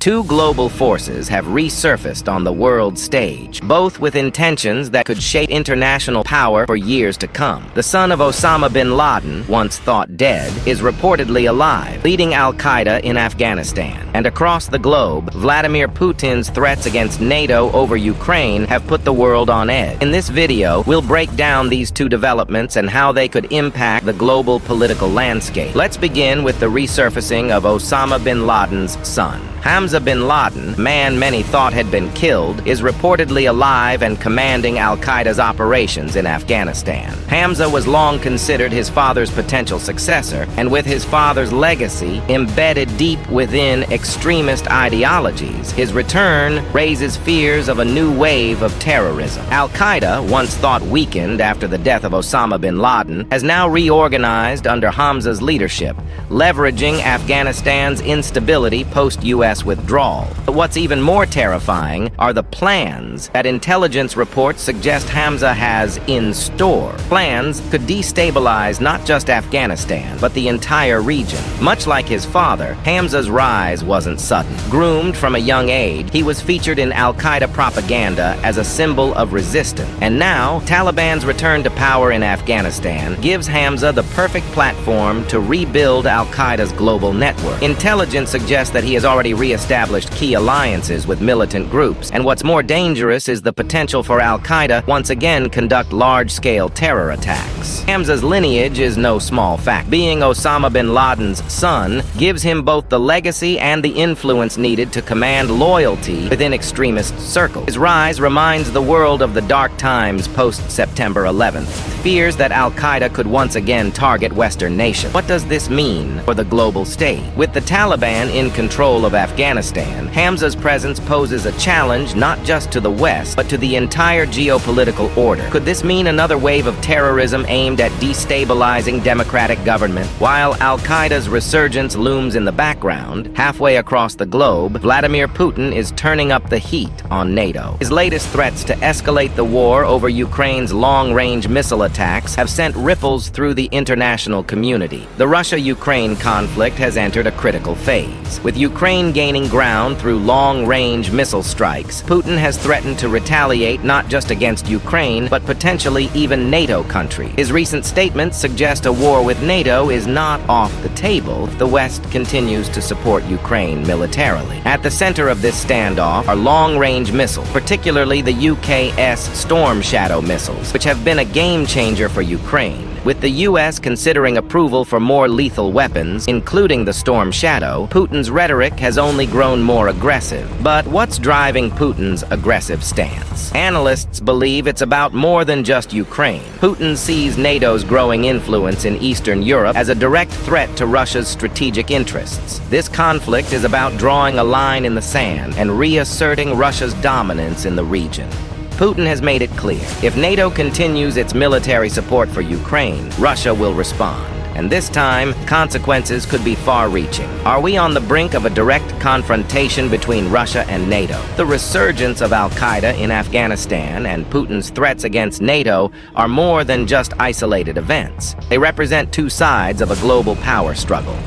Two global forces have resurfaced on the world stage, both with intentions that could shape international power for years to come. The son of Osama Bin Laden, once thought dead, is reportedly alive, leading Al-Qaeda in Afghanistan. And across the globe, Vladimir Putin's threats against NATO over Ukraine have put the world on edge. In this video, we'll break down these two developments and how they could impact the global political landscape. Let's begin with the resurfacing of Osama Bin Laden's son. Hamza bin Laden, a man many thought had been killed, is reportedly alive and commanding Al-Qaeda's operations in Afghanistan. Hamza was long considered his father's potential successor, and with his father's legacy embedded deep within extremist ideologies, his return raises fears of a new wave of terrorism. Al-Qaeda, once thought weakened after the death of Osama bin Laden, has now reorganized under Hamza's leadership, leveraging Afghanistan's instability post-US withdrawal. But what's even more terrifying are the plans that intelligence reports suggest Hamza has in store. Plans could destabilize not just Afghanistan, but the entire region. Much like his father, Hamza's rise wasn't sudden. Groomed from a young age, he was featured in Al-Qaeda propaganda as a symbol of resistance. And now, Taliban's return to power in Afghanistan gives Hamza the perfect platform to rebuild Al-Qaeda's global network. Intelligence suggests that he has already re-established key alliances with militant groups, and what's more dangerous is the potential for Al-Qaeda once again conduct large-scale terror attacks. Hamza's lineage is no small fact. Being Osama bin Laden's son gives him both the legacy and the influence needed to command loyalty within extremist circles. His rise reminds the world of the dark times post-September 11th, fears that Al-Qaeda could once again target Western nations. What does this mean for the global stage? With the Taliban in control of Afghanistan, Hamza's presence poses a challenge not just to the West, but to the entire geopolitical order. Could this mean another wave of terrorism aimed at destabilizing democratic government? While Al-Qaeda's resurgence looms in the background, halfway across the globe, Vladimir Putin is turning up the heat on NATO. His latest threats to escalate the war over Ukraine's long-range missile attacks have sent ripples through the international community. The Russia-Ukraine conflict has entered a critical phase. With Ukraine gaining ground through long-range missile strikes, Putin has threatened to retaliate not just against Ukraine, but potentially even NATO countries. His recent statements suggest a war with NATO is not off the table if the West continues to support Ukraine militarily. At the center of this standoff are long-range missiles, particularly the UK's Storm Shadow missiles, which have been a game-changer for Ukraine. With the U.S. considering approval for more lethal weapons, including the Storm Shadow, Putin's rhetoric has only grown more aggressive. But what's driving Putin's aggressive stance? Analysts believe it's about more than just Ukraine. Putin sees NATO's growing influence in Eastern Europe as a direct threat to Russia's strategic interests. This conflict is about drawing a line in the sand and reasserting Russia's dominance in the region. Putin has made it clear, if NATO continues its military support for Ukraine, Russia will respond. And this time, consequences could be far-reaching. Are we on the brink of a direct confrontation between Russia and NATO? The resurgence of Al-Qaeda in Afghanistan and Putin's threats against NATO are more than just isolated events. They represent two sides of a global power struggle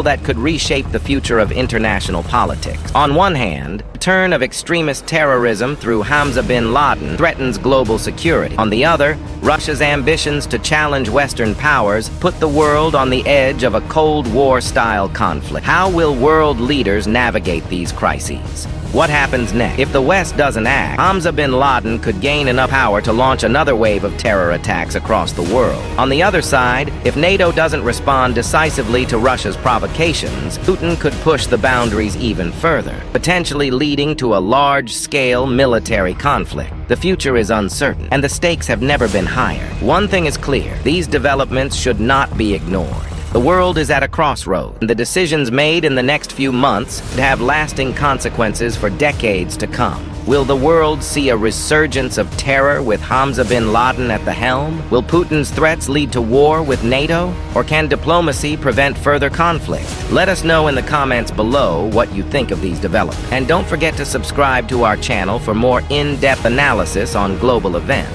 that could reshape the future of international politics. On one hand, the return of extremist terrorism through Hamza bin Laden threatens global security. On the other, Russia's ambitions to challenge Western powers put the world on the edge of a Cold War-style conflict. How will world leaders navigate these crises? What happens next? If the West doesn't act, Hamza bin Laden could gain enough power to launch another wave of terror attacks across the world. On the other side, if NATO doesn't respond decisively to Russia's provocations, Putin could push the boundaries even further, potentially leading to a large-scale military conflict. The future is uncertain, and the stakes have never been higher. One thing is clear: these developments should not be ignored. The world is at a crossroad, and the decisions made in the next few months could have lasting consequences for decades to come. Will the world see a resurgence of terror with Hamza bin Laden at the helm? Will Putin's threats lead to war with NATO? Or can diplomacy prevent further conflict? Let us know in the comments below what you think of these developments. And don't forget to subscribe to our channel for more in-depth analysis on global events.